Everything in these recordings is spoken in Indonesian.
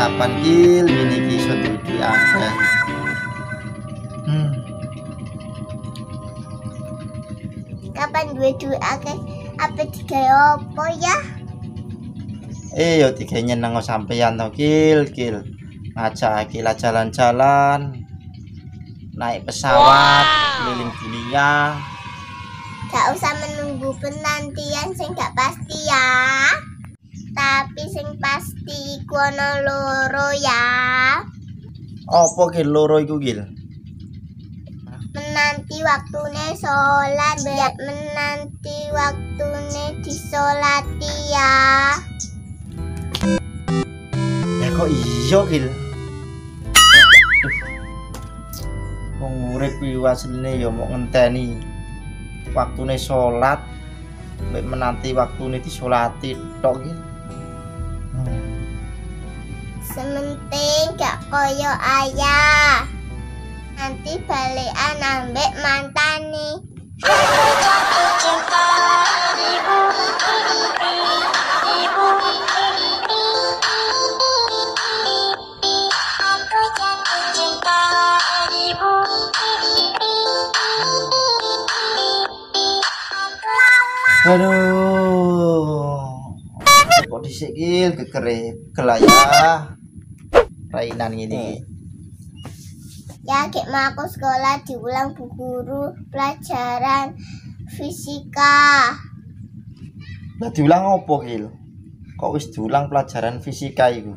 kapan gil ini kisah dudu akeh. Kapan duwe akeh apa digawe apa ya? Yo tiga nyeneng sampeyan to gil. Ngajak Akila jalan-jalan, naik pesawat keliling dunia. Gak usah menunggu penantian sing gak pasti ya. Tapi sing pasti iku ana loro ya. Apa gil loro iku gil? Menanti waktune sholat, menanti waktune disolati ya. Ya kok iya gil? Wong urip iki asline ya mau ngenteni waktune salat, mek menanti waktune disolati tok gil. Sementing gak koyo ayah. Nanti balikan ambek mantani. Aduh. Kok dhisik gil gegere gelaya. Rainan gini. Ya kayak mau sekolah diulang bu guru pelajaran fisika. Lah diulang apa gil? Kok wis diulang pelajaran fisika itu?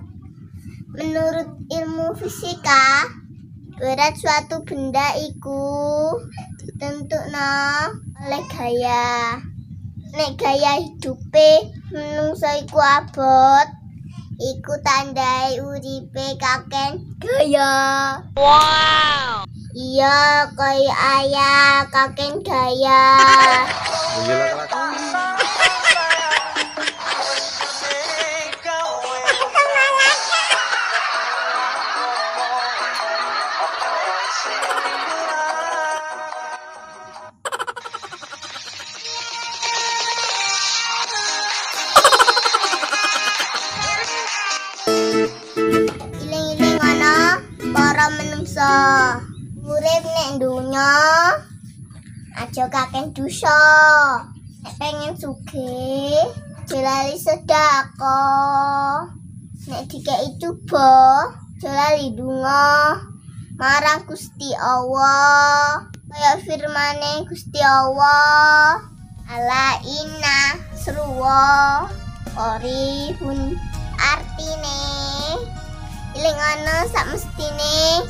Menurut ilmu fisika, berat suatu benda iku ditentukno oleh gaya. Nek gaya hidupe menungso iku abot, iku tandai uripe kaken gaya. Wow. Iya, kaya ayah kaken gaya. Iling-iling ana para menungso urip nek donya aja kaken dosa. Nek pengen sugih jelali sedekah. Nek dikeki coba jelali donga marang Gusti Allah. Kaya firmane Gusti Allah, ala inna sruwa qorihun, artine iling ana sak mestine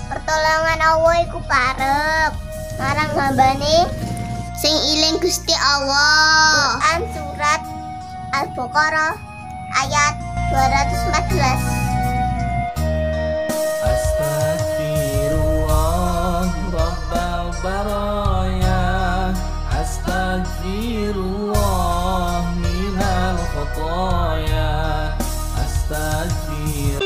pertolongan Allah iku parep marang hambane sing iling Gusti Allah. Quran surat Al-Baqarah ayat 214. Astaghfirullah Rabbal baraya, astaghfirullah minal khotoya, astaghfirullah.